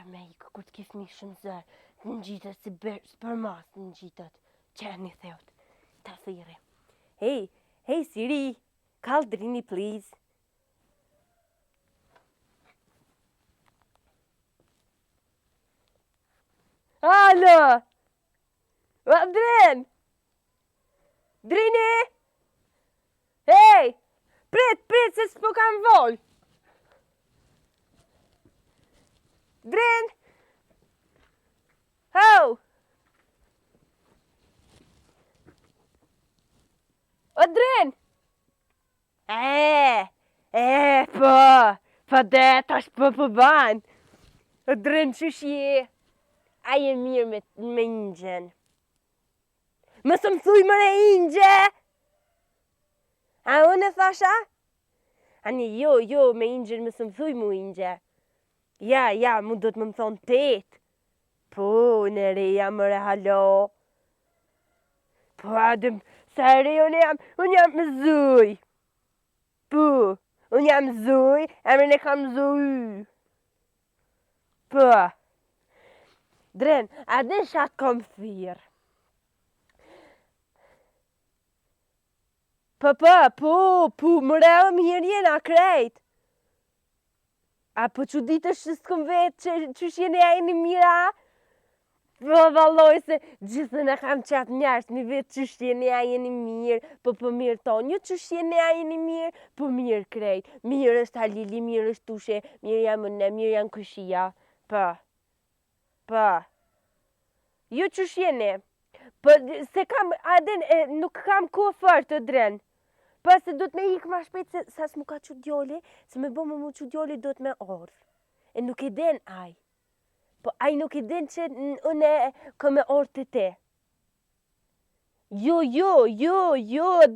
me i këtë kif një shumë zërë, në gjitët si për masë në gjitët, që një theot, të thire. Hey Siri, call Drini please. Alo! Dren! Drini! Hey! Prit, se s'po kam vol! Dren! Ho! O Dren! Po det, tash po ban. O Dren, qysh je? Aje mirë me ingjen. Mësë më thuj mëre ingje! A unë e thasha? Ani jo, me ingjen mësë më thuj mu ingje. Ja, mu do të më thonë 8. Po, në reja mëre halo. Po, adëm, sa re unë jam më zuj. Po, unë jam zuj, emrin e kam zuj. Po. Dren, adën shatë kom thirë. Po, mëre o mirë jena krejt. A po që ditë është që s'kom vetë që shjene a e një mira? Po, valoj se gjithën e kam qatë njerës një vetë që shjene a e një mirë, po mirë tonë, jo që shjene a e një mirë, po mirë krejt. Mirë është Halili, mirë është Tushe, mirë jam unë, mirë jam Kushia. Po. Jo që shjene. Po, se kam, adin, nuk kam ko fërë të Dren. Po, se do të me ikë ma shpejt, se sa s'mu ka që djoli, se me bo mu që djoli do të me orë. E nuk e den aj. Po, aj nuk e den që unë ka me orë të te. Jo,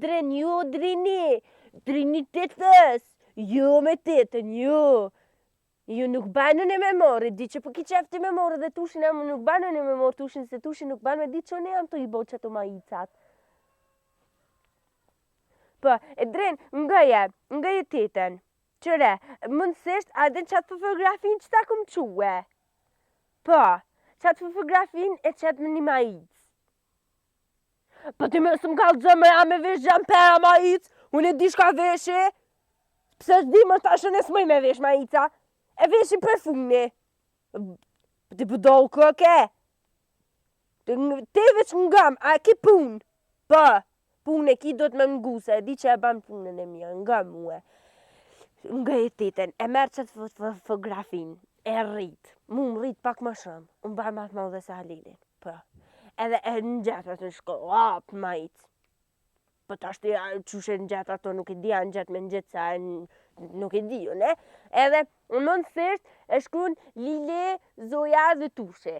Dren, jo, Drini. Drini të thës. Jo, me tetën, jo. Jo, nuk banën e me morë, di që po ki qefti me morë dhe Tushin amë nuk banën e me morë Tushin, se Tushin nuk banë me di që ne jam të i bo që të ma i catë. Po, e Dren, nga je tetën. Qëre, mundësisht, adën qatë fotografin që ta kom quë. Po, qatë fotografin e qatë më një ma icë. Po, ti me së më kalë gjëmë me vesh gjampera ma icë, unë e di shka veshe. Pse s'di më tashën e s'mëj me vesh ma ica. E veshi për funi. Ti pëdollë këke. Te veç ngam, a ki pun. Po, punë e ki do të me mguse, di që e ban punën e mjë, nga muë. Nga e tetën, e merë qëtë fotografin, e rritë. Mu më rritë pak më shumë, unë barë matë më dhe se Halilin. Po, edhe e në gjatë atë në shkollë, apë ma itë. Po të ashtë qushe në gjatë ato nuk e di, në gjatë me në gjatë sa nuk e di, ne? Edhe në mënë thërët e shkrun Lile, Zoja dhe Tushe.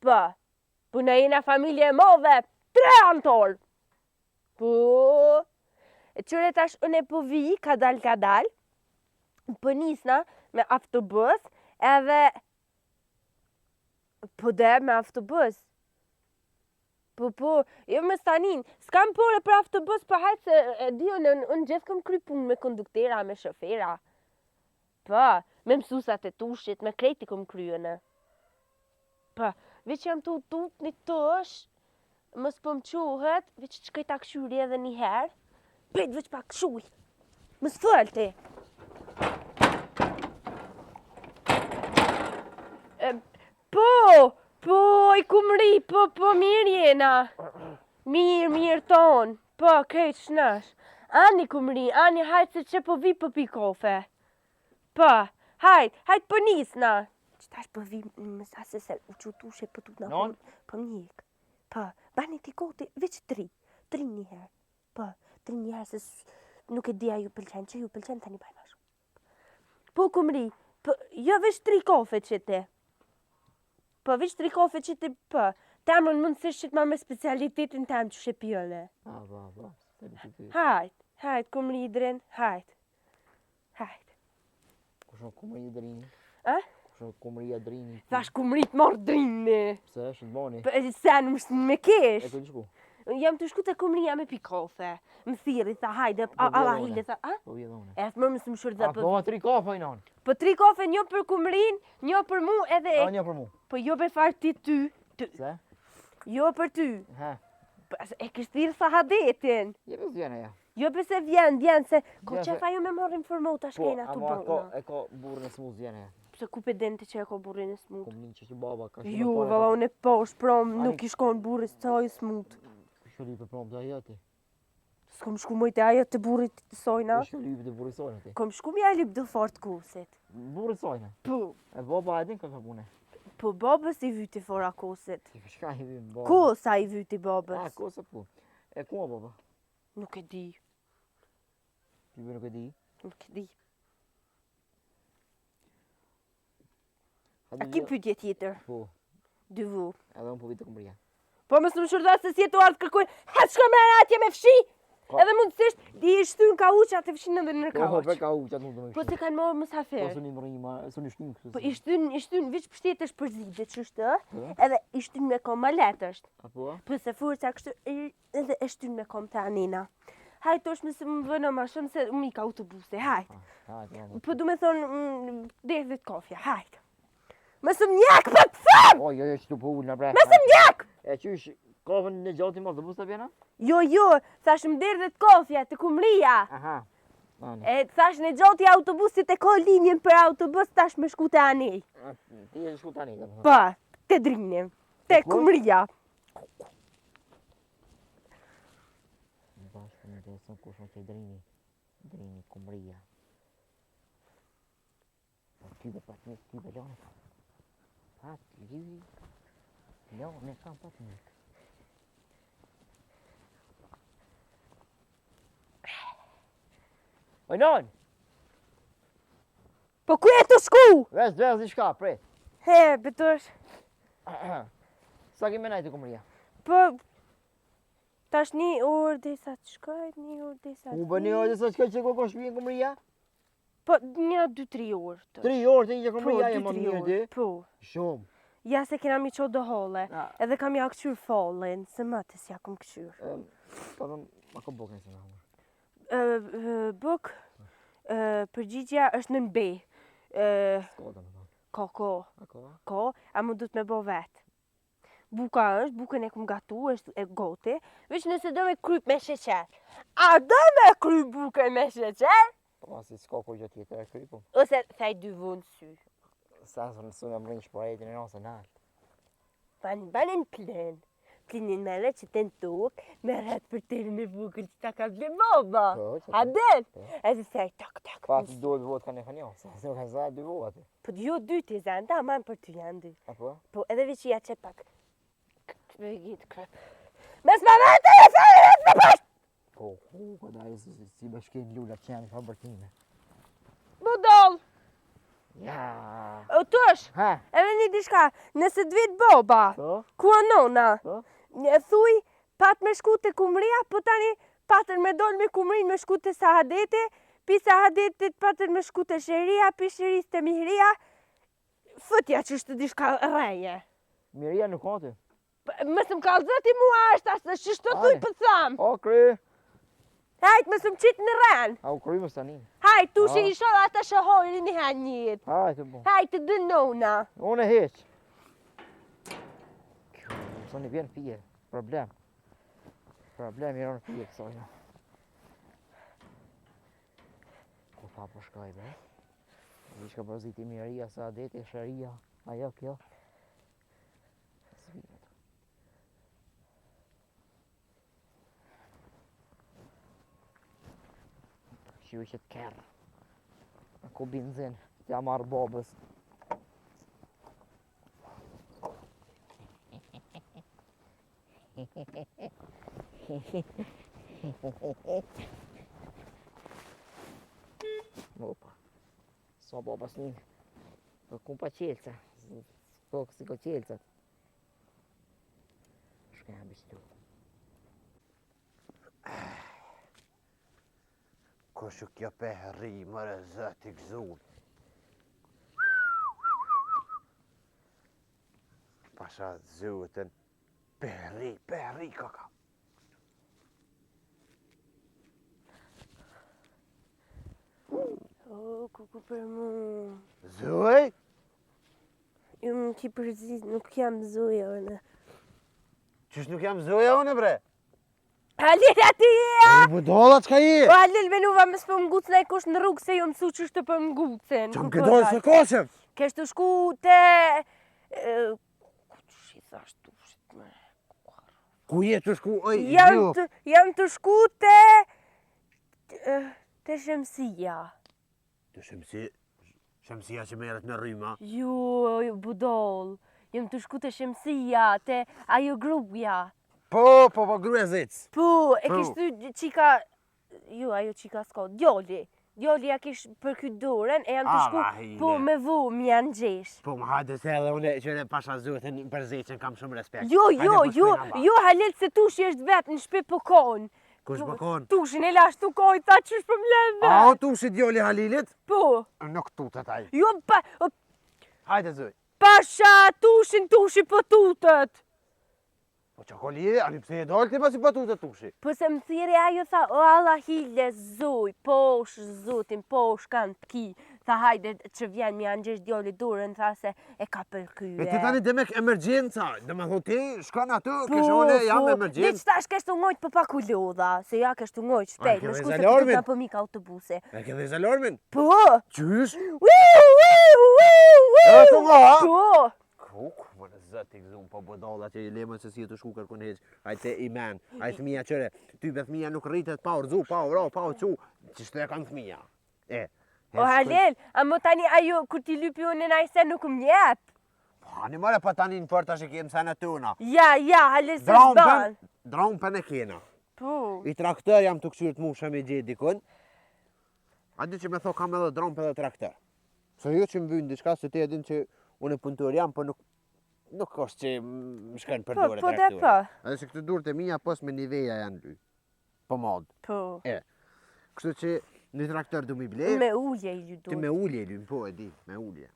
Po në jena familje e modhe, 3 antolë. Po, e qëre tash unë e po vi, ka dal, po nisna me autobus, edhe, po dhe me autobus. Po, jo me stanin, s'kam pore për autobus, për hajtë se di unë gjithë kom kry punë me konduktera, me shofera. Po, me mësusat e Tushit, me krejti kom kryene. Po, veç jam të utut një tosh, mës po më quhet, veç që këj ta këshyri edhe një herë. Pejt veç pa këshuj, mës fëll ti. Po, i kumri, po, mirë jena. Mirë tonë. Po, krejt shnash. Ani kumri, ani hajtë se që po vi po pi kofe. Po, hajtë po nisna. Qëtash po vi, mësa se u Tushe po tu në honë, po mjek. Po, bani ti kote, veç 3 një herë. Po, 3 një herë, se nuk e dia ju pëlqen, që ju pëlqen tani bajma shumë. Po, kumri, jo veç 3 kofe që te. Po, veç 3 kofe që te, po. Tamën mundësisht që të ma me specialitetin tamë që shepjone. Hajt, kumri i Dren, hajt. Kusho kumri i Drini? Kusho kumri i Drini? Thash kumri të morë Drini. Pse, është të boni? Se në mështë me kesh. E këtë shku? Jam të shku të kumria me pi kafe. Më thiri, tha, hajde, Allah hile, tha, a? Po vjen unë. E thë më më shurza Po 3 kafe i non. Po 3 kafe, një për kumrin, një për mu edhe... Një për mu. Po jo për farë ty. Se? Jo për ty. Ha. E kështë thirë sahadetin. Je për vjen ja. Jo përse vjen, se... Ko qefa ju me marrë informata shkejna të bëna. Po, e ka burën e smuz vjen ja. Pse ku pe dente që e ka burrin e smut? Kumrin që baba ka shumë. Ju, valla, unë e posh, prom, nuk i shkon burris të saj smut. Shkëlli për prom të ajo ti. S'kom shku mojtë ajo të burrit të sojna. Shkëlli për të burrit sojna ti. Kom shku mja lip do fort kusit. Burrit sojna. Po. E baba e din ka pune. Po babës i vyti fora kusit. Shka i vim baba. Kosa i vyti babës. Kosa po. E ku baba? Nuk e di. Ti nuk e di? Nuk e di. A ki pyetje tjetër? Po. Dy vu. Edhe unë po vitë kumria. Po më së më shurda se si e të ardhë kërkuj, hetë shko me atje me fshi! Edhe mundësisht, i shtynë ka uqat e fshinë edhe në ka uq. Po, ka uqat nuk do me fshi. Po se kanë morë mësafer. Po, së një mërima, së një shtynë kështë. Po, i shtynë viç pështetësh për zidhe që shtë, edhe i shtynë me kom maletësht. Apo? Po se furca kështë, edhe e shtynë me kom të anina. Hajtë është më se më vënë ma shumë se më i ka autobuse, hajtë. Po du me thonë, dhe kofja, hajtë. Më së mjek për të thëmë! O, jo, që tu po ullë në bre. Më së mjek! E qysh, kofën në gjatë i autobus të vjena? Jo, thash më derë dhe të kofja, të kumria. Aha. E thash në gjatë i autobusit e ko linjen për autobus, tash me shku të anej. Ti e shku të anej? Pa, të drinim, të kumria. Bashkë në të sënë kush më të drini kumria. Ty dhe pat një, ty dhe lone kam. Pat, lyri, lone kam pat një. Ojnon! Po ku e të shku? Ves i shka, prej. He, betush. Sa kime najtë kumria? Po, tash një orë dhe sa të shkajt, një orë dhe sa të... U bë një orë dhe sa të shkajt që ko shpijen kumria? Po, një 2-3 orë. 3 orë të një kumria e më 2-3 mirë ti? Po. Shumë. Ja se kena mi qo do hole, edhe kam ja këqyr fallin, se më të si ja kom këqyr. Pa dhëm, ma ko bukën se në hamër. Buk, përgjigja është në B. S'ko dhe më thonë. Ko, a më du të me bo vetë. Buka është, bukën e kum gatu, është e goti, veç nëse do me kryp me sheqer. A do me kryp bukën me sheqer? Po, si s'ko kur gjë tjetër e krypum. Ose thaj 2 vënë sy. Sa së në mërinjë shporetin e nëse nalë. Banin plen. Plenin me rrët që të në tukë, me rrët për tërë në bukën që ta ka ble baba. A den? E se thaj tak. Pa të 2 votë ka në ka njohë, se nuk ka zajë 2 votë. Po jo 2 të zanë, ta manë për të janë 2. Apo? Po edhe veç i ja që pak. Me gjitë krep. Mes me vete e fejë vetë me pashtë! Po, da e si bashkin lullat që janë i fabrikime. Budol! Ja. O tush, Ha? edhe një dishka, nëse dvit boba, Po? ku anona, Po? thuj pat me shku të kumria, po tani patër me dollë me kumrin me shku të sahadete, pi sahadetit patër me shku të shëria, pi shëris të mihria, fëtja që është dishka rreje. Miria nuk ka ty. Mësë më kalëzët i mua është, ashtë që shtë thuj për thamë. O, kry. Hajt, mësë më qitë në rrenë. A u kry më stani. Hajt, tu që i shodha ata shëhojnë një hanjit. Hajtë, bo. Hajt, të dënona. Unë e heq. Së një vjen fije. Problem i rënë fije kësojnë. Ku pa po shkoj, be? Vishka përziti miria, sa adeti, shëria. Ajo, kjo. Svimet. Që të kërë. Ku benzin, t'ja marrë babës. Opa, sa babas një. Kumpa qelca. Si ko qelcat. Shka jam bishtu. Kështu kjo pehri, mëre zëti këzun. Pasha zëtën, pehri kaka. kuku për mu. Zuj? Ju më ki përzit, nuk jam zuja, në. Qysh nuk jam zuja unë bre? Halil ati ja! E budolla çka je? O Halil menuva më s'po m'gucën e kush në rrugë se ju mësu që shtë për m'gucën. Çam këdoj se koshëm. Kesh të shku te... Ku të shi thash të shit me... Ku je të shku? Oj, Jam të shku te... Te shemsia. Të shemsia që merret në rryma. Ju budol. Jam të shku te shemsia, te ajo gruja. Po, gruja zec. Po, e Po. kish ty qika... Jo, ajo qika s'ka, djoli. Djoli ja kish për këtë dorën, e jam të shku, vahile. po me vu, më janë gjesh. Po më hajde se edhe unë që ne pasha zotën për zeqen kam shumë respekt. Jo, Hajde, po shkojna ba. jo, Halil, se tushi është vetë në shpi po konë. Kush po kon? Tushin e lash tu koj, ta qysh për mleve. A o tushi djoli Halilit? Po, Nuk tutet ai. jo, Hajde zoj. pasha, tushi po tutet. Po çakoli, ani pse e dolti pasi po tutet tushi? Po se më thiri ajo tha, o Allah hile zuj, posh zutin, posh kanë t'ki. Tha hajde që vjen mi janë gjesh djoli durën, tha se e ka përkrye. E ti tani demek emergjenca, dhe me thonë ti shkon aty, kësh une jam emergjenca. Diç tash kesh të ngojt për pak u lodha, se ja kesh të ngojt shpejt, ke në dhe shku se alarmin? të ta pëmik autobuse. E ke dhe zalarmin? Po! Qysh? Wiu! E të nga? Po! Kuk, më në zëtë i gëzum, po bodolla që i lemën se si të shku kërkun heq. Ajtë se i men, ajtë fëmija qëre, ty be fëmija nuk rritet pa urzu, pa uro, pa uqu, që shtë e kanë fëmija. O Halil, a më tani ajo, kur ti lypi unë në ajse nuk më njep. Hani mare pa tani në për tash e kemë sene tuna. Ja, Halil se s'ban. Draun për në kena. Po. I trakter jam të këshyrë të musha me gjithë dikun. A di që me tho kam edhe draun për edhe trakter. Se jo që më vynë diçka se ti e din që unë e punëtor jam, po nuk është që më shkën për dore Po, traktori. po. Edhe se këtë durët e mija pos me niveja janë ly. Po modë. Po. Kështu që në traktor du mi ble. Me ullje i Ti lydu. me ullje lym, po e di, me ullje.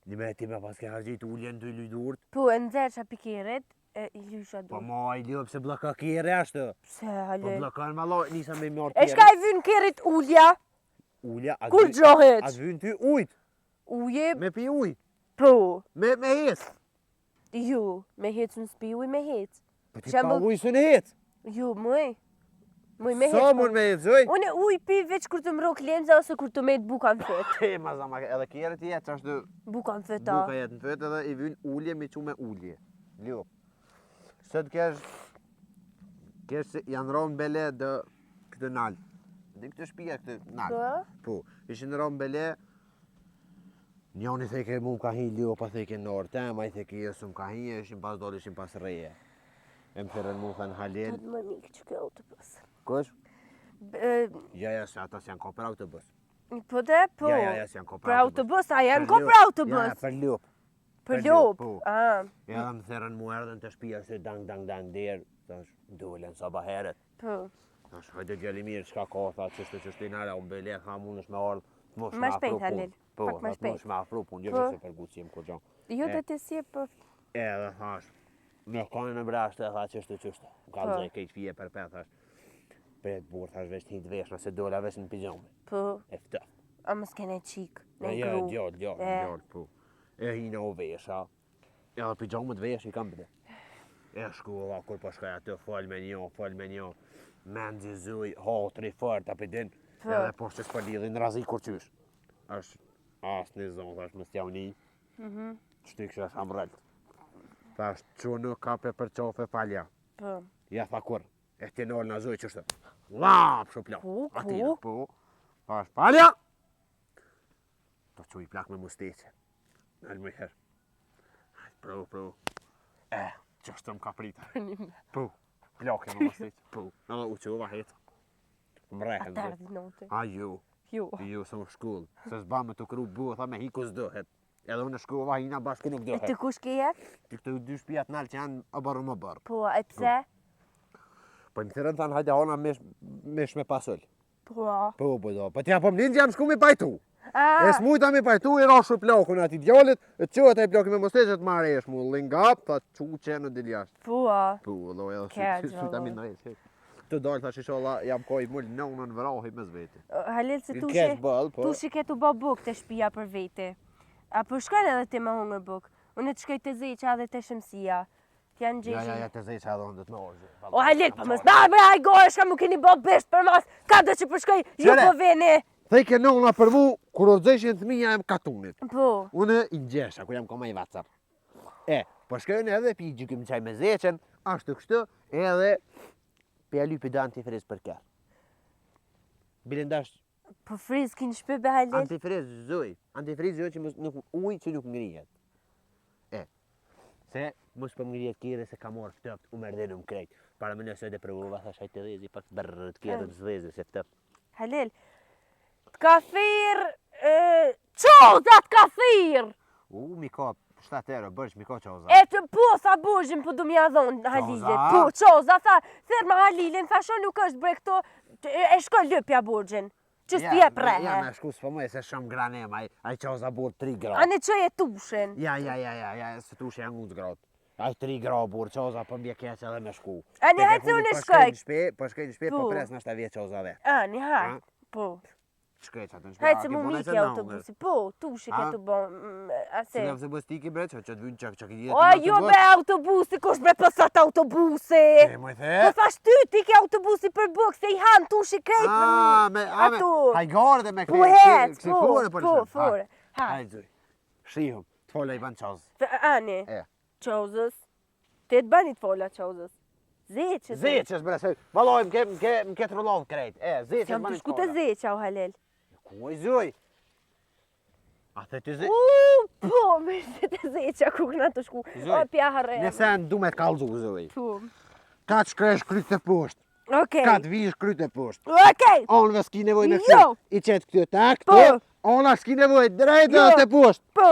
Një ti me pas ke hargjit ullje në dy lydurt. Po, e nëzër që pikirit, e i lysha du. Po ma i ljo pëse blaka kjere ashtë. Pse, Po Halil? blaka në malo, nisa me mjarë E shka e vynë kerit ullja? Ullja, Kur gjohet? atë vynë ty ujt, Uje? me pi uj, Po. me hes. Jo, me hec në spi uj me hec. Po ti Shembull- pa uj së në het. Jo, mëj. Mëj me hec. Sa mund me het, zoj? Unë uj pi veç kur të mrok lemza ose kur të met buka në fët. Te ma zama, edhe kjere ti jetë, që është Buka në fët, ta. buka jetë në fët edhe i vynë ullje me që me ullje. Ljo. Sët kesh janë ronë bele dhe këtë nalë. Dhe këtë shpia këtë nalë. Po, ishin ronë bele, njoni theke mu ka hi ljo, pa theke në orë tem, a i theke jesë më ka hi, ishin pas dole, ishin pas reje. E më thërën mu thënë Halil. Të më mikë që kjo autobus. Kush? E, Ja, se ata s'janë ko për autobus. Po dhe, po. Ja, s'janë ko Për autobus, a janë Për ko lop. për Ja, autobus? për lop. Për për lop. lop, po. Ah, Ja, dhe më thërën mu erdhen të shpia se dang derë, thash, dolen sa baheret. po. Thash, hajde gjeli mirë, qka ka, tha, qështë nara, unë bele, tha, mund është me ardhë, mosh Ma me afru shpejt, punë. Halil, Po, pak ma tha, shpejt. mosh me afru punë, jo Po. që se për gucim ko gjo. Jo E. të të si, po. Edhe thash, me kone në brashtë, tha, qështë. Ka Po. zëj kejt fije për pe, thash, për burë, thash, veç t'hi të vesh, nëse dola veç në pijame. Po. E ftë. A më s'kene qik, në Ja, gru. gjallë, po. E hina o vesha. Edhe pijamët vesh i kam bëde. E shkova, kur po shkaj atë, fal me një. Mendzi zuj, hatri fort, api din. Po. Edhe po që s'pa lidhin razi kur qysh. Ashtë, asë një zonë, thash, më stja uni. Qëty kështë është amrel. Thash, që nuk kape për qofe falja. Po. Ja tha kur, e ti nolë në zuj qështë. Lap, shu plak. Ku? Atina, po. Thash, falja! Po që i plak me musteqe. Nalë më herë. Pro. Qështë më ka prita. Po, plake me musteqe. Po, edhe u qova hetë. Më A rehen tërë dhe. di note. A ju, Jo. ju së më shkull. Se s'ba me të kru buë, tha me hiku s'dohet. Edhe unë shkova hina bashkë nuk E dohet. të kush ke jetë? Ti këtë dy shpijat nalë që janë a barë më barë. Po, e pse? Po më thërën thanë hajde hona mesh me pasull. Po. Po do. Po t'ja po më linë që jam shku me pajtu. A, E s'mujta me pajtu i rashu plakun ati djallit, e qëhet e plakun me mosteqet marre e shmu. Lingap, tha qu që në diljash. po. Po, do edhe Kja që ta gjallë. minoj. Të dalë thash inshallah jam koj mull nënën vrahi mes vete. Halil se tu Kesh ball, po. shi ke tu bë buk të shtëpia për vete. Apo shkon edhe ti me hungër buk. Unë të shkoj te zeqa dhe te shëmsia. T'janë gjejë. Ja, të zeqa edhe unë do të më orë. O Halil, pa mos na bre ai gosh, kam u keni bë besht për mas. Ka do që po shkoj ju Qere. po veni. Thej ke nëna për mu, kur o zeshin të minja jam katunit. Po. Unë i ngjesha, ku jam koma i vacar. Po shkojnë edhe pi gjykim qaj me zeqen, ashtu kështu, edhe pe alypi do antifriz për kërë. Bilendash Po friz kin shpe be Halil. antifriz zoj, antifriz zoj që nuk uj që nuk ngrihet. Se mos po ngrihet kire se ka morë ftoft, u merdhenëm krejt. Para më nëse dhe provova thash hajtë dhezi, pak brrr të kjerë të zveze se ftoft. Halil. T'ka thirr çozat ka thirr. Mi ka 7 euro, bësh mi ka qoza. E të po sa burgjën po du m'ja dhon Halilit. Qoza? Po, qoza, tha, thirr me Halilin, thasho nuk është bre këto, e shko lypja burgjën. Që s'ti e prehe. Ja, me shku s'po mëj se shumë granem, aj qoza bur 3 A gradë. ne qoj e tushin. Ja, se tush janë 1 gradë. Aj 3 gradë bur qoza, po mbje keq edhe me shku. A ne hajtë se unë shkoj. Po shkoj në shpe, po Po. pres në 7 vjetë qoza ve. A, ne hajtë. Po. Shkoj që atë në shpe. Hajtë se mu miki autobusi. Po, tushi ke A? të bon. Se Ase. nga se bës tiki bre, që të vynë që ki jetë. O, jo be autobusi, kush bre pësat autobusi. E, mu i the? Po thash ty ke autobusi për buk, se i han tushi krejt me ato. Hajgore dhe me Po hec, po, Ah, fore. Ha, Hajtë zuj. Shihëm, të fola i ban qozë. ani, E. qozës. Te të bani të fola qozës. Zeqës. Zeqës bre, se valoj më ke trullon krejt. Zeqës Jam bani të shku të zeqa, o Halil. Kuj zuj? A the ty zeqë? Po, me se të zeqa, ku këna të shku. Zuj, O, pja harre. Nesen du me të kalzu zuj. Po. Ka të shkresh kryt të poshtë. Okej. Ka të vish kryt të poshtë. Okej. Onëve s'ki nevoj me Jo. këshër. I qetë këtë tak, Po. të. Ona s'ki nevoj drejt dhe Jo. të poshtë. Po.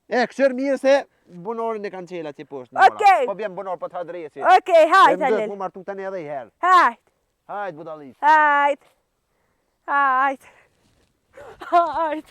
Këshër mirë se bunorin e kanë qela që poshtë. Okej. Po bjem bunor, po të hadrejë që. Okej, hajt, Më Halil. mu martu tani edhe i herë. Hajt. Hajt, budalit. Hajt. Hajt. Hajt.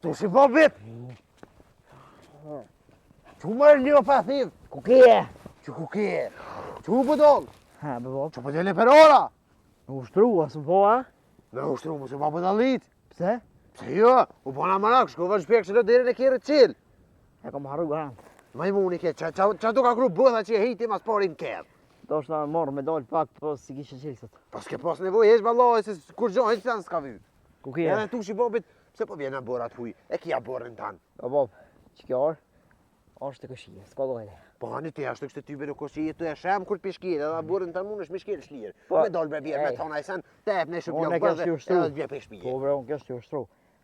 Tu si po bit? Që mërë një pa thidh? Ku kje? Që ku kje? Që u pëdol? Ha, be bab. Që pëdele për ora? U ushtru, asë po, a? Me ushtru, mu se pa pëdalit. Pse? Pse jo? U bona manak, shkova shpjek që në dhere në kjerë qilë. E kam harru ganë. Majmuni ke, që tu ka kru bëdha që e hiti mas parin kjerë. Do shta morë me dalë pak, po si kishe qilësët. Pas ke pas nevoj, heq valoj, se kur gjo, heq tanë s'ka vy. Ku kje? Edhe tu shi bobit, pse po vjena borat huj, e kja borën tanë. O bab, që kjo orë? Është të këshije, s'ka dojle. Po hani ti ashtu kështë ty bërë këshije, tu e shem kur pishkire, edhe borën tanë mund është me shkire shlirë. Po, Me dolë bre bjerë, me ej. thona i sen, tep në shumë Unë e blok kesh bëzhe, t'ju ushtru. edhe t'bje për shpije. Po bre, unë kjo është të ushtru.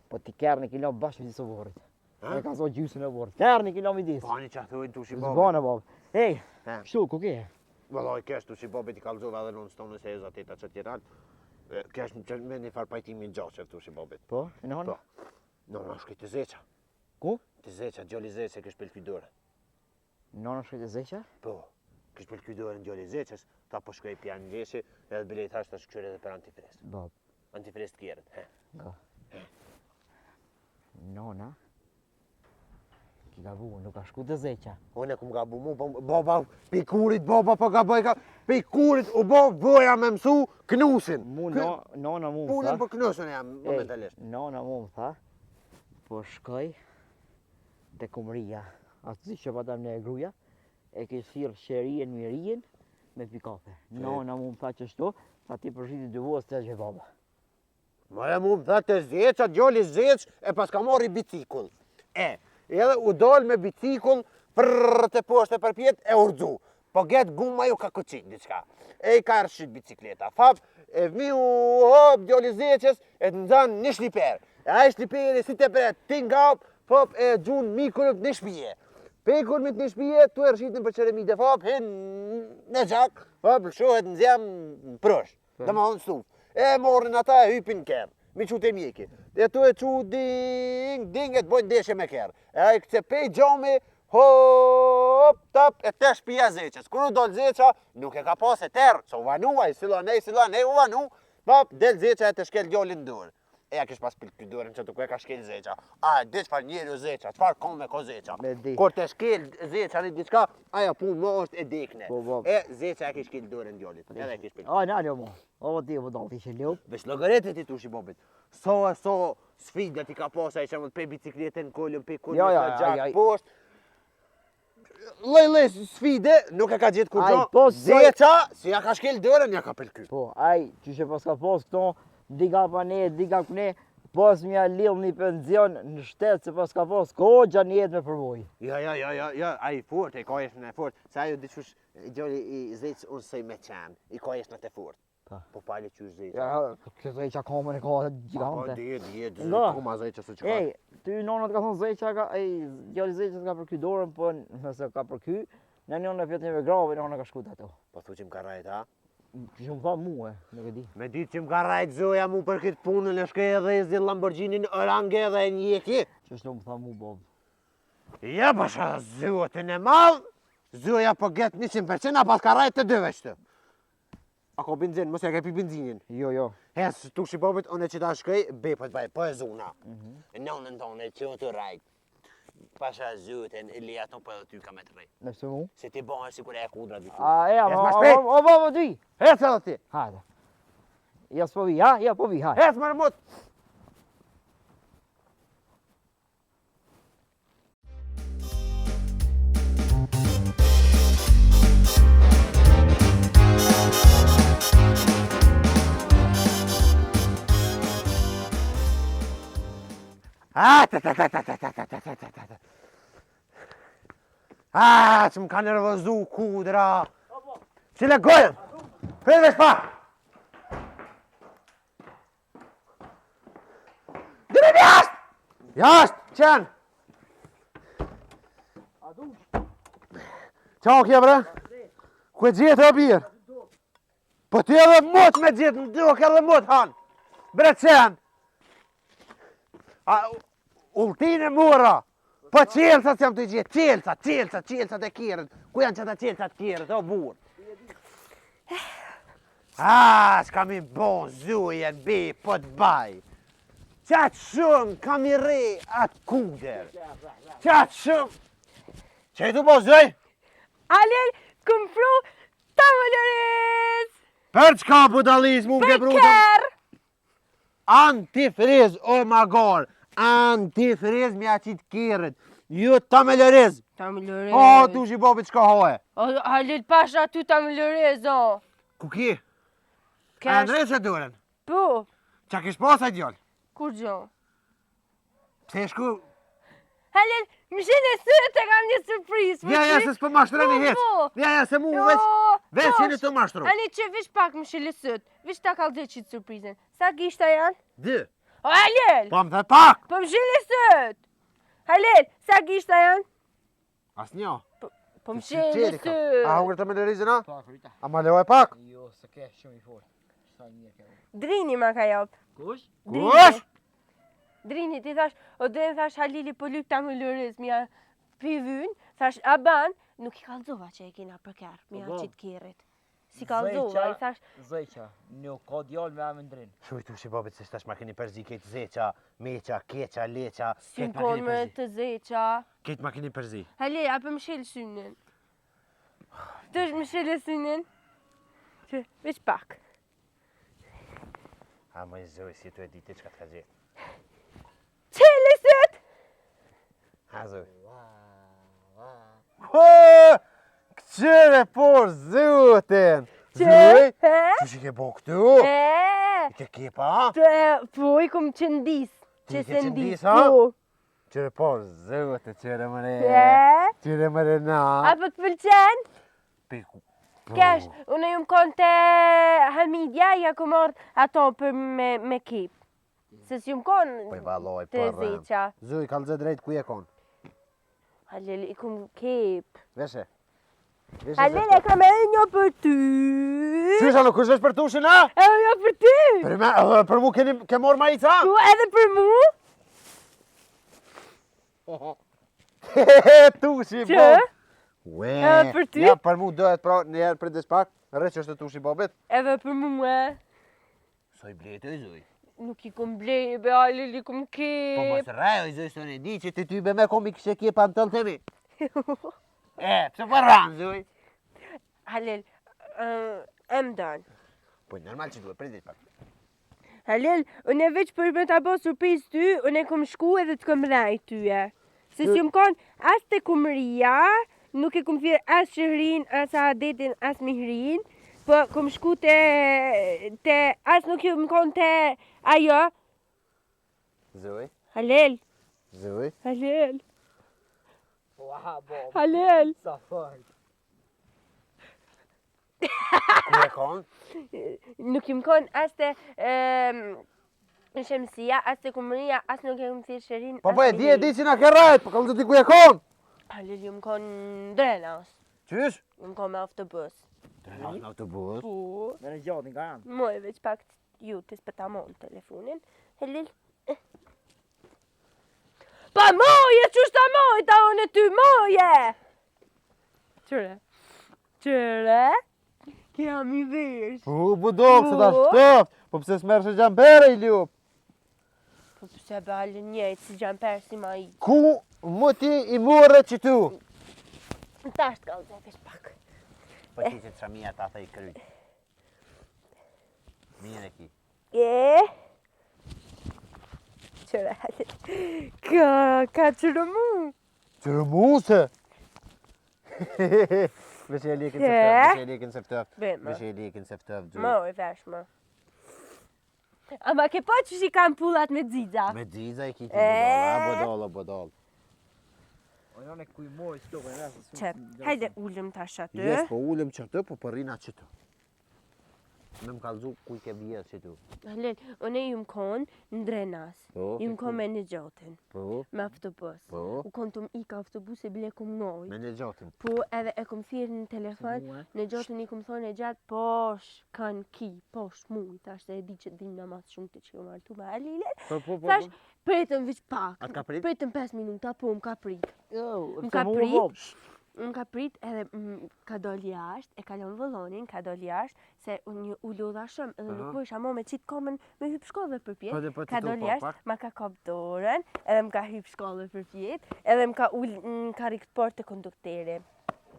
Po ti kërë një kilo bashkë me disë vorit. Ha? E ka zo gjysën e vorit. Kërë një kilo me disë. Po hani që thujnë tu shi bobit. Zbane, bab. Ej, Ha. kështu, ku ke? Vallaj, kesh tu si babet I kallzova edhe në stonë se eza teta që tjeral. Kesh me një farë pajtimin gjatë tu si babet. Po, e nona? Po. Nona shkoj të zeqa. Ku? Të zeqa, gjali zeqe kësh pel kydore. Nona shkoj të zeqa? Po. Kësh pel kydore në gjali zeqes, ta po shkoj pjanë ngjesi, edhe bilet hash të shkëqyre edhe për antifrest. Bab. Antifrest kjerët, he. Nga. Nona? Ki gabu, nuk ka shku të zeqa. Unë kum gabu mu, baba, pikurit, baba, po gaboj ka, pikurit, u bo, voja me mësu knusin. Mu, nona mu më Punën tha. për knusin jam, momentalisht. Nona mu më tha, po shkoj te kumria. Aty që pa tam në e gruja, e ke thirrë qerien mirien me pikape. Nona mu më tha që shto, tha ti përshiti dy vuas të që baba. Maja mu më tha të zeqa, gjali zeq, e pas ka mori bicikull. Edhe u dol me bicikull, prrrr të poshtë e përpjet, e urdzu. Po get guma ju ka kuqin, diçka. E I ka rëshit bicikleta. Fap, e vmiu hop, gjali zeqes, e të nxan një shliper. E ai shliperi si të pret, tingap, fap, e gjun mikullit një shpije. Pekulmit një shpije, tu e rëshitin për qeremite, fap, hin në gjak, fap, lëshohet në zem prosh, dhe ma honë stuf. E morrin ata e hypin kërë, mi qute mjeki. E tu e qu ding, e të bojnë deshe me kërë. E a I këtë pej gjami, hop, tap, e te shpija zeqës. Kër u dollë zeqa, nuk e ka pas e terë, so u vanu, a I silan, u vanu, pap, del zeqa e të shkel gjallin dorë. E ja kish pas për këtë dorën që të ku e ka shkel zeqa. A, di qëfar njeri u zeqa, qëfar kom me ko zeqa. Me di. Kur të shkel zeqa një diçka, aja pun më është e dekne. Po, po. E zeqa e kish shkel dorën gjallit, edhe e kish për. A, nalë mo. O, ti po dalë ti që ljup. Vesh logaretet I tushi bobit. So sfida ti ka posa I qemë pe bicikletën kolën, pe kolën Ja, në gjak ja. poshtë. Lej sfide, nuk e ka gjithë kur Aj, gjo. po, Zeqa, si ja ka shkel dorën, ja ka pel ky. Po, aj, që që pas ka pos këto, diga pa ne, diga këne, pas mja lillë një penzion në shtetë, se pas ka pos kogja një jetë me përvoj. Ja, ai fort, I ka jesh në fort. Se ajo diqysh gjali I zeqë unë sej me qenë, I ka jesh në të fort. Pa. Po pali qysh zeqë. Ja, këtë e qa komën e ka Po, gjigante. di, Nga? koma zeqë se që ka. Ej, ty nonat ka thonë zeqa ka, gjali zeqës ka për ky dorën, po nëse ka për ky, në njën e fjetën e grave, nona ka shkut ato. Po thu që më ka rajt, ha? Që më tha mu nuk e di. Me ditë që më ka rajt zoja mu për këtë punën, e shkej edhe zi Lamborghini Orange edhe e njeki. Që shto më tha mu, Bob. Ja, pasha zotën e malë, zoja po get 100%, a pas ka rajt të dëve shtë. A ko benzin, mos e ke pi benzinin. Jo. Hes, tu shi babit, unë që ta shkej, bepët vaj, po e zona. Nënën tonë, që të rajt. Pasha zotën, e le ato po edhe ty ka me të rejt. Nëse mu? Se ti bëhen si kur e kudra diku. A, Hes ma shpejt. o, Bob, dy. Hes edhe ti. Hajde. Ja s'po vi, ha? Ja po vi, hajde. Hes më rëmut. Që më ka nervozu kudra. Qile gojën. Prej vesh pa. Dirën jashtë. Jashtë, qenë. Qao kje bre? Ku e gjithë o birë? Po ty edhe mot me gjithë, në duk edhe mot hanë. Bre qenë. Ulltin e mura. Po qelësat jam të gjithë, qelësat e kjerët. Ku janë qëta qelësat kjerët, o burë? S'ka mi bon zujen, bi, po të baj. Qatë shumë kam I re atë kuder. Qatë shumë. Që I tu po zëj? Alel, këm fru të më lëriz! Për çka budalizmu më ke Për pru? kërë! Antifriz, o magar. Antifriz mi aqit kjerët. Ju të me lëriz. Të më lëriz! O, tu shi babit qka hoje. Alel, pasha tu të më lëriz, o! Ku ki? A Kesh, ndrej që duren? po, Qa kish pasaj djallë? kur gjo? Pse shku? Alel, më shenë e sërët e kam një surprizë! Ja, se s'po mashtërën I hec. Po, Ja, se mu jo, veç po, jeni të mashtru. Alel, që vish pak më shile sët, vish ta kalë dhe qitë surprizën. Sa gishta janë? Dë. O, Alel, Po më dhe pak. po më shile sët! Alel, sa gishta janë? As njo. Po më shëllë sy. A hungër të me lërizin, a? Pa, frita. A ma leo e pak? Jo, se ke shumë i fort. Sa mirë ke. Drini ma ka jop. Kush? Kush? Drini, ti thash, o dhe thash Halili po lyp ta më lëriz, mja pivyn, thash Aban, nuk i kallzova që e kena për kërë, mja Po, qitë kjerit. Si kallzova, i thash, Zëqa, nuk ka djallë me amë ndrinë. Shuj tu shi babit se shtash ma keni përzi këtë zeqa, meqa, keqa, leqa. syn kon me të zeqa. Këtë ma keni përzi. Hale, apë më shëllë synin. Të është më shëllë synin? Që, veç pak. A më i zoj si tu e diti që ka të ka gjithë. Qëllë sët! Ha zoj. Këqire por zotin! Zoj? Që shi ke bo këtu? I ke kepa, a? Po, i kom qëndis. Ti Që ke se qëndis, ndis, ha? po. Qire por zotin, qire mëre. E? Qire mëre na. Apo të pëlqen? Piku. Kesh, unë ju më konë të Hamidja, ja ku marrë ato për me kip. Se si ju më konë Po i valoj, të por. zeqa. Zoj, kalze drejt ku je kon? Halil, i kom kip. Veshe. Halil, e kam edhe një për ty. Qysha nuk është për tushin, a? Edhe një për ty. Për mu ke morë majica? Po, edhe për mu. Tushi, Që? bob. Ue. Edhe për ty? Ja, për mu dohet pra njerë për despak. Rrë që është tushi bobit. Edhe për mu, Soj bletë, oj zoj. Nuk i kom blebe, Halil, i kom Po kip. mos rraj, oj zoj, së në di që të ty be me kom i kështë kje pa në tëllë temi. Pse për ranë, zoj? Halil, e më danë. Po normal që duhet, për despak. Halil, unë e veç për me ta bo surpriz ty, unë e kom shku edhe të kom rajt tyje. Se si më konë as të kumëria, nuk e kom thirë as Shëhrin, as Adetin, as Mihrin, po kom shku te as nuk ju më konë te ajo. Zoj, Halil, zoj. Halil, Ua, bob. Halil. Sa fort. Ku e kon? Nuk ju më konë as të shemësia, as të kumëria, as nuk e kom thirë Shëhrin, Po e di që na ke rrajt, po kalë të ti ku e kon? Halil, ju më konë drenas, Qysh? ju më konë me autobus. Në autobus. Po. Me në gjatë nga janë. Moj, veç pak ju të s'pëta mon telefonin. Halil. Pa moje, qështë ta moj, ta unë e ty moje! Qëre? Qëre? Kjam i vesh. Po, budok, se ta shtoft. Po pse s'merë shë gjampere i ljup? Po pëse bale njejtë si gjamper si ma i. Ku mu ti i mure që tu? Ta është ka dhe veç pak. Po ti që të shamia ta thë i kryt. Mire ki. Qëre, Halil. Ka qërë mu. Qërë muse? Veshe e lekin se ftëf, veshe e lekin se ftëf. Bema. Veshe e lekin se ftëf, gjurë. Moj, vesh ma. Ama ke po që shi kam pullat me dzidza. Me dziza i kiti E? bodol. O janë e kuj moj, s'to, e nësë. Qep, hajde ullëm tash aty. Jes, po ullëm që të, po përrina që të. Me më kalzu kuj ke bje që tu. Halil, unë ju më konë në drenas. Po, Ju më konë me një gjotin. po, Me autobus. po. U konë të më ika autobus e bile kom ngoj. Me një gjotin. Po edhe e kom thirë në telefon, në gjotin i kom thonë e gjatë, posh, kanë ki, posh, mujt, tash se e di që dim në mas shumë të që ju martu me Halile. Po. Tash, pritëm vish pak. A t'ka prit? Pritëm 5 minuta, po më ka prit. Jo, Më ka prit. Më ka prit edhe ka dol jashtë, e kalon vëllonin, ka dol jashtë, se unë u lodha shumë, edhe nuk po isha mo me qitë komen me hyp shkollë për pjetë. Po, Ka dol jashtë, ma ka kap dorën, edhe më ka hyp shkollë për pjetë, edhe më ka ullë në karikët portë të kondukteri.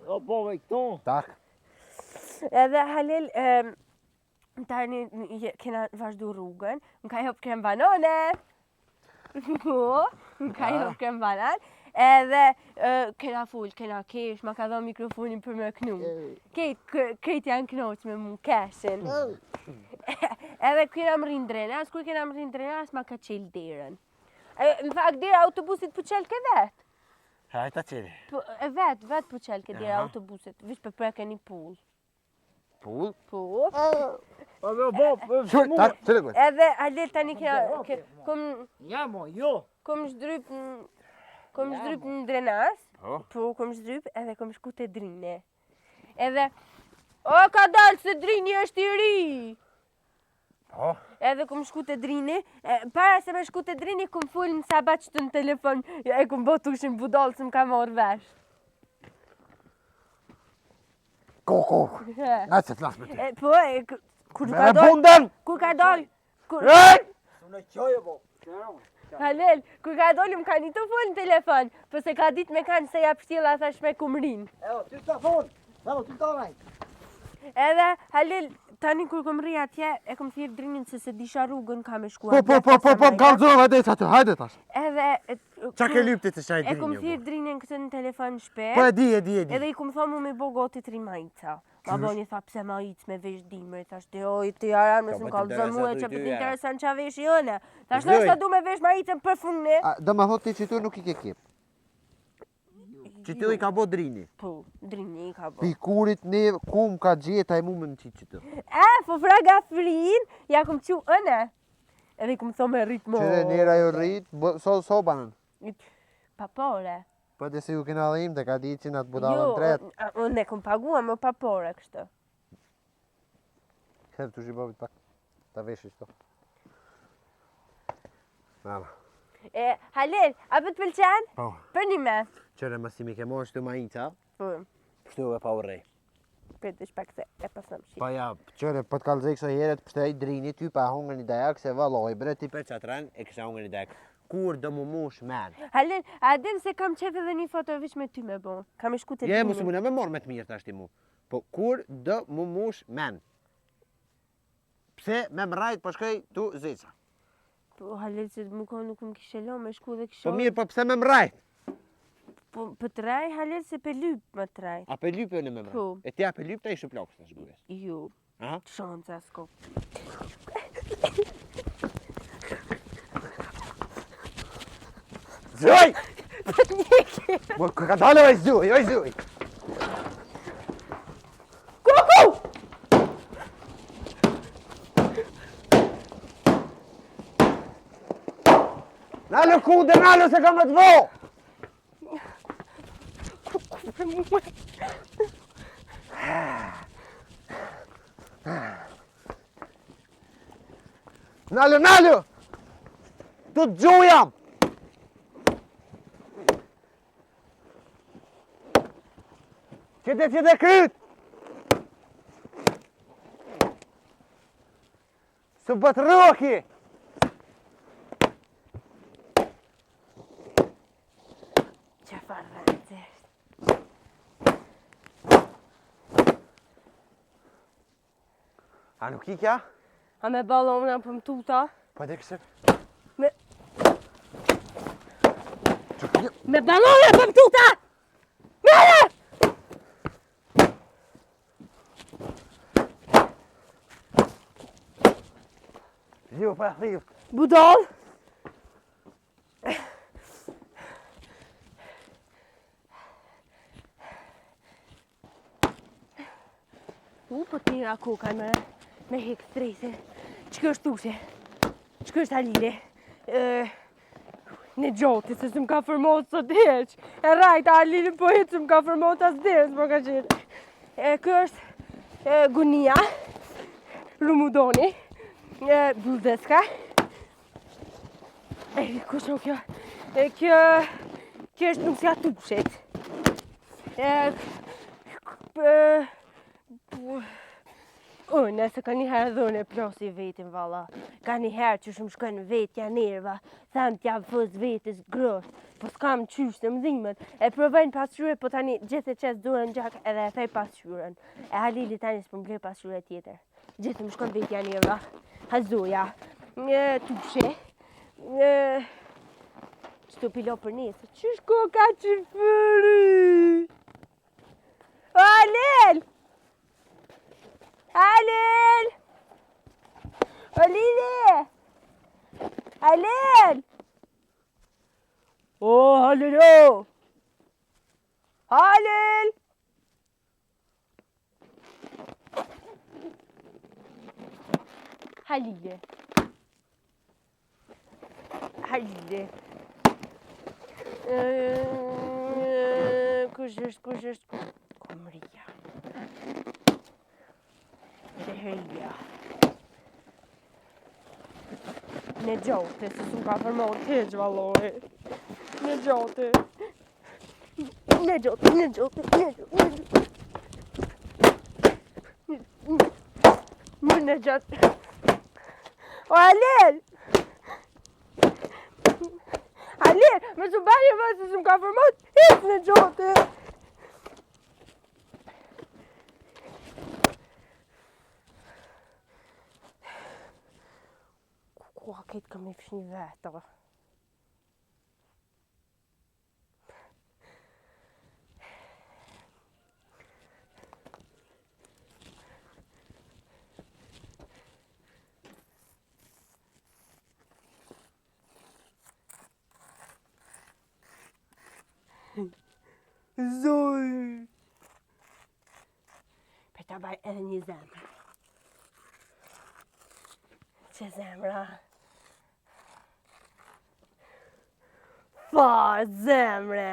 O, po, me këto. Tak. Edhe Halil, tani kena vazhdu rrugën, më ka jop krem banane. Po, më ka jop krem banan. Edhe kena full, kena kesh, ma ka dho mikrofonin për me knu. Kejt janë knoq me mu keshin. Edhe kena më rinë drenas, kur kena më rinë drenas, ma ka qel derën. Në fakt, dera autobusit po qel ke vetë. Hajta qeli. E vetë po qel ke dera autobusit, vish për preke një pull. Pull? Po. O, me bob, Shur, tak, qële kujt? Edhe Halil tani kena, Ja, mo, jo. kom shdryp në drenas, Po? Po, kom zhyp edhe kom shku te Drine. Edhe, o, ka dalë se Drini është i ri. Po? Edhe kom shku te Drini, para se me shku te Drini, kom full në sabat që të në telefon, e kom botu ushin budol se m'ka morë vesh. Koko! Nga se t'las me ty. Po, kur ka Mere dalë, bundën! kur ka dalë, Ej! Në qojë, po. Halel, kur ka dalë m'ka një të full në telefon, po se ka dit me kanë se ja pështjela thash me kumrin. Evo, ty të thonë. Evo, ty të rajnë. Edhe, Halel, tani kur kom rri atje, e kom thirr Drinin se disha rrugën ka me shkuar. Po, kalzon, hajde aty, hajde tash. Edhe, Qa ke lypti të shaj e kom Drini? thirr Drinin këtë në telefon shpet. Po e di. Edhe i kom thonë me bo goti 3 majica. Ma boni tha pse majic me vesh dimër, thash te oj të jaran me s'm kallzon mua që për t'interesan qa vesh jone. Thash nështë du me vesh majicën për funne. Do me thot ti që tu nuk i ke kip. Që tu i ka bo Drini. Po, Drini i ka bo. Pikurit ne kum ka gjeta e mu më në qitë që tu. Po fraga frin, ja kom qu ëne. Edhe i kom thonë me rrit mo. Qire njera jo rrit, so banën. Papore. Po dhe se ju kena dhim dhe ka di që në të budalën tret. Unë e kom pagua më papore kështë. Këtë të shqipovit pak, ta veshi qëto. Nala. Halel, a për të pëlqen? Po. Për një me. Qëre më si mi ke morë shtu majica, Po, shtu e pa urrej. për të shpak se e pasëm shi. Pa ja, qëre po të kalzej këso heret pështej Drini, ty pa hongër një dajak se valoj, bre ti për qatran e kësha hongër një dajak. Kur do mu mush men? Halel, a din se kam qef edhe një foto vish me ty me bo. Kam e shku të Je, Drini. mu së mune me morë me të mirë të ashti mu. Po, kur do mu mush men? Pse me më rajt po shkoj tu zeca? Po, Halel, se më kohë nuk më kishe lo, me shku dhe kisho. Po mirë, po pse me më rajt? Po, për të raj, Halel, se për lyp më të raj. A pe lyp e në me më Po. rajt? E tja pe lyp të ishë plakës të shbujes. Ju, Aha? shanca s'ko. Zoj! Për njeki. Mo, ka dalë oj zuj. Kuku! Nalo kunde, nalo se kam të vo! Kuku për mua. Nalo! Tu të gjujam! Qëte kryt! Së bët roki! Që farë dhe A nuk i kja? A me balona për më tuta? Po dhe kështë? Me... Që kja? Me balona për më tuta! Mere! Jo, pa thirë. Budol! Po t'mira koka me hek strese. Që është tushe? Që është Halile? Në gjoti se s'm ka formot sot heq. E rajta Halile po heq s'm ka formot as des, po ka qenë. Kjo është Gunia, Rumudoni, Buldeska. Kush o kjo? Kjo është nusja tushet. Unë, se ka njëherë dhune plosi vetin, valla. Ka njëherë që shumë shkojnë vetja nerva, thamë t'ja fës vetës grosh, po s'kam qysh të mdhimët. E provojnë pasqyre, po tani gjithë e qesë durën gjak edhe e thej pasqyren. E Halili tani s'po m'ble pasqyre tjetër. Gjithë më shkojnë vetja nerva, hazoja, tushe, qëto pilo për nesë. Qysh ko ka qifëri? Halil! Halil! Halile! Halil! O, Halil o! Halil! Halile. Halile. kush është? Kumria. Sheheria. Në gjote, se s'm ka përmonë të heq, vallori. Në gjote. Në gjote. O, Alel! Alel, me që bërë vë se s'm ka përmonë të heq në gjote. Kua këtë kam i fshi vetë. Zoj! Për ta baj edhe një zemrë. Që zemra? Fa zemre!